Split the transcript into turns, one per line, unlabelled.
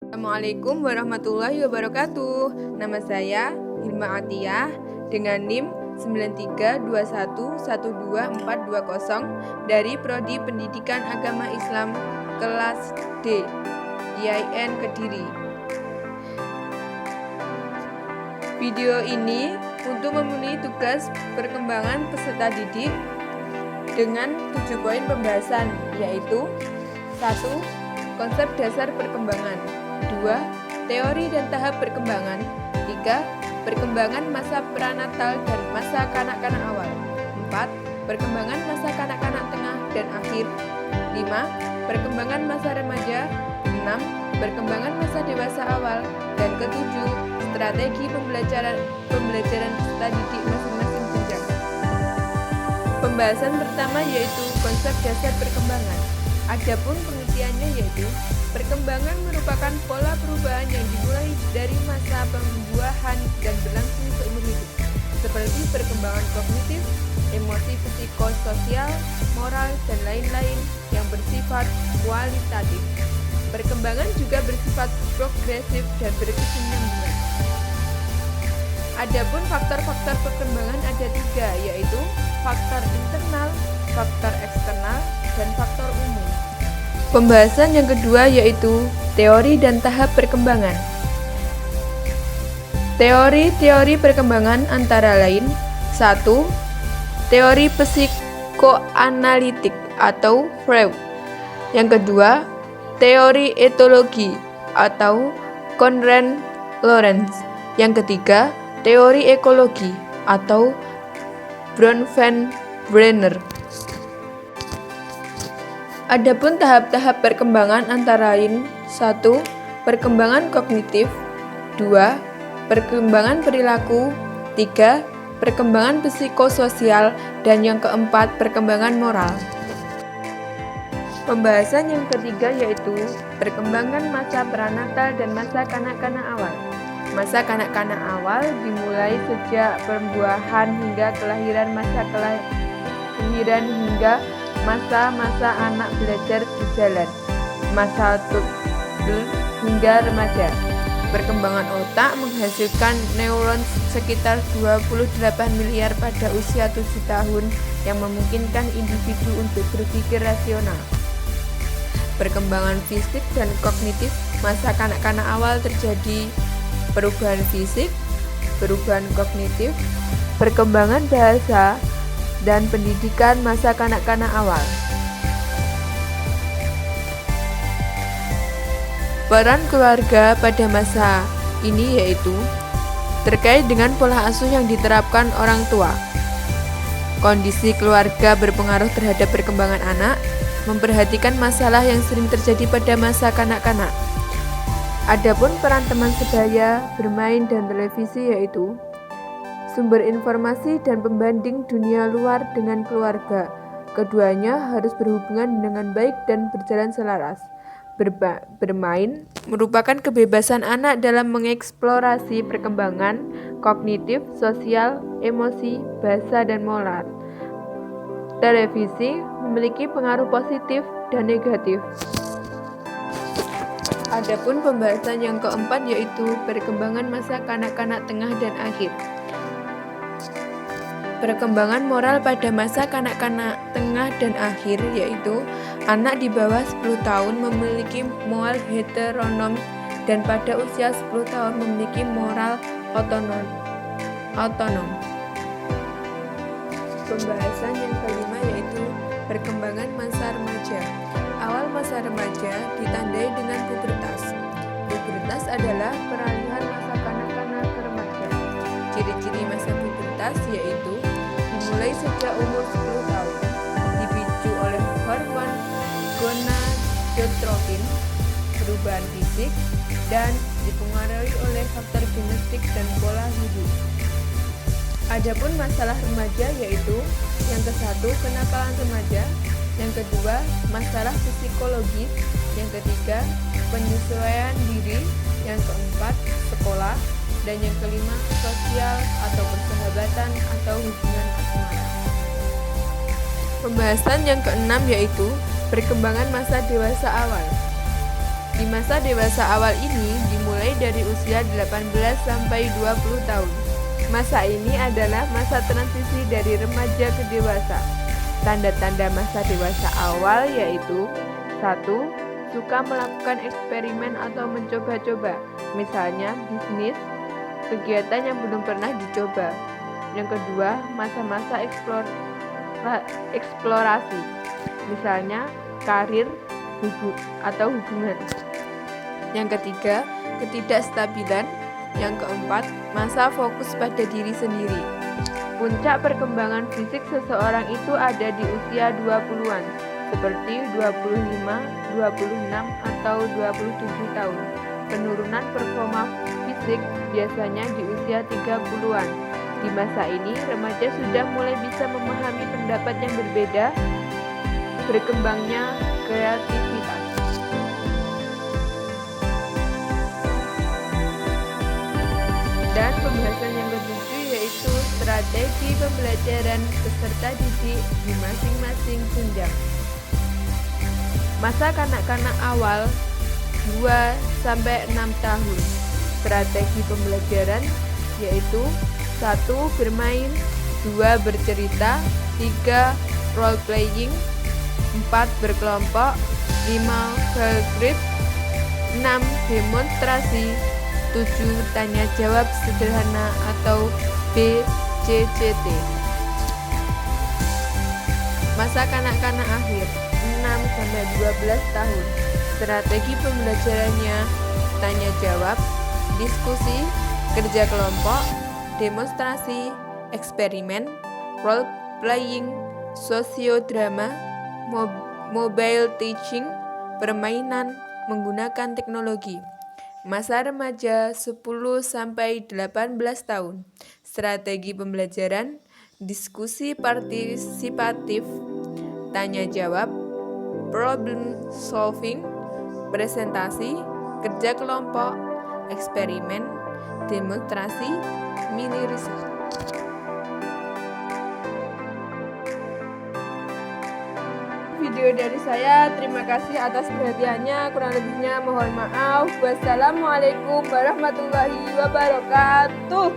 Assalamualaikum warahmatullahi wabarakatuh. Nama saya Hilma Atiyah dengan NIM 9321121420 dari Prodi Pendidikan Agama Islam kelas D, IAIN Kediri. Video ini untuk memenuhi tugas perkembangan peserta didik dengan 7 poin pembahasan, yaitu 1. Konsep dasar perkembangan. 2. Teori dan tahap perkembangan. 3. Perkembangan masa pranatal dan masa kanak-kanak awal. 4. Perkembangan masa kanak-kanak tengah dan akhir. 5. Perkembangan masa remaja. 6. Perkembangan masa dewasa awal. Dan ketujuh, strategi pembelajaran peserta didik masing-masing jenjang. Pembahasan pertama yaitu konsep dasar perkembangan. Adapun pengertiannya yaitu perkembangan merupakan pola perubahan yang dimulai dari masa pembuahan dan berlangsung seumur hidup, seperti perkembangan kognitif, emosi, psikososial, moral, dan lain-lain yang bersifat kualitatif. Perkembangan juga bersifat progresif dan berkesinambungan. Adapun faktor-faktor perkembangan ada 3, yaitu faktor internal, faktor eksternal, dan faktor umum. Pembahasan yang kedua yaitu teori dan tahap perkembangan. Teori-teori perkembangan antara lain: 1. Teori psikoanalitik atau Freud. Yang kedua, teori etologi atau Konrad Lorenz. Yang ketiga, teori ekologi atau Bronfenbrenner. Adapun tahap-tahap perkembangan antara lain: 1. Perkembangan kognitif. 2. Perkembangan perilaku. 3. Perkembangan psikososial. Dan yang keempat, perkembangan moral. Pembahasan yang ketiga yaitu perkembangan masa pranatal dan masa kanak-kanak awal. Masa kanak-kanak awal dimulai sejak pembuahan hingga kelahiran, masa kelahiran hingga masa-masa anak belajar berjalan, masa toddler hingga remaja. Perkembangan otak menghasilkan neuron sekitar 28 miliar pada usia 7 tahun yang memungkinkan individu untuk berpikir rasional. Perkembangan fisik dan kognitif masa kanak-kanak awal terjadi perubahan fisik, perubahan kognitif, perkembangan bahasa, dan pendidikan masa kanak-kanak awal. Peran keluarga pada masa ini yaitu terkait dengan pola asuh yang diterapkan orang tua. Kondisi keluarga berpengaruh terhadap perkembangan anak, memperhatikan masalah yang sering terjadi pada masa kanak-kanak. Adapun peran teman sebaya, bermain, dan televisi yaitu sumber informasi dan pembanding dunia luar dengan keluarga. Keduanya harus berhubungan dengan baik dan berjalan selaras. Bermain merupakan kebebasan anak dalam mengeksplorasi perkembangan kognitif, sosial, emosi, bahasa, dan moral. Televisi memiliki pengaruh positif dan negatif. Adapun pembahasan yang keempat yaitu perkembangan masa kanak-kanak tengah dan akhir. Perkembangan moral pada masa kanak-kanak tengah dan akhir yaitu anak di bawah 10 tahun memiliki moral heteronom dan pada usia 10 tahun memiliki moral otonom. Pembahasan yang kelima yaitu perkembangan masa remaja. Awal masa remaja ditandai dengan pubertas. Pubertas adalah peralihan masa kanak-kanak ke remaja. Ciri-ciri masa pubertas yaitu dimulai sejak umur 10 tahun, dipicu oleh hormon gonadotropin, perubahan fisik, dan dipengaruhi oleh faktor genetik dan pola hidup. Adapun masalah remaja yaitu yang ke-1 kenakalan remaja, yang kedua masalah psikologis, yang ketiga penyesuaian diri, yang keempat sekolah, dan yang kelima sosial atau persahabatan atau hubungan asmara. Pembahasan yang keenam yaitu perkembangan masa dewasa awal. Di masa dewasa awal ini dimulai dari usia 18 sampai 20 tahun. Masa ini adalah masa transisi dari remaja ke dewasa. Tanda-tanda masa dewasa awal yaitu 1. Suka melakukan eksperimen atau mencoba-coba, misalnya bisnis, kegiatan yang belum pernah dicoba. Yang kedua, masa-masa eksplorasi, misalnya karir, atau hubungan. Yang ketiga, ketidakstabilan. Yang keempat, masa fokus pada diri sendiri. Puncak perkembangan fisik seseorang itu ada di usia 20-an, seperti 25, 26, atau 27 tahun. Penurunan performa fisik biasanya di usia 30-an. Di masa ini, remaja sudah mulai bisa memahami pendapat yang berbeda, berkembangnya kreativitas. Dan pembahasan yang ketujuh yaitu strategi pembelajaran peserta didik di masing-masing jenjang. Masa kanak-kanak awal 2-6 tahun. Strategi pembelajaran yaitu 1. Bermain, 2. Bercerita, 3. Role playing, 4. Berkelompok, 5. Field trip, 6. Demonstrasi, 7. Tanya jawab sederhana atau BCCT. Masa kanak-kanak akhir 6-12 tahun. Strategi pembelajarannya tanya jawab, diskusi, kerja kelompok, demonstrasi, eksperimen, role playing, sosiodrama, mobile teaching, permainan menggunakan teknologi. Masa remaja 10-18 tahun. Strategi pembelajaran, diskusi partisipatif, tanya jawab, problem solving, presentasi, kerja kelompok, eksperimen, demonstrasi, mini riset. Video dari saya, terima kasih atas perhatiannya, kurang lebihnya mohon maaf. Wassalamualaikum warahmatullahi wabarakatuh.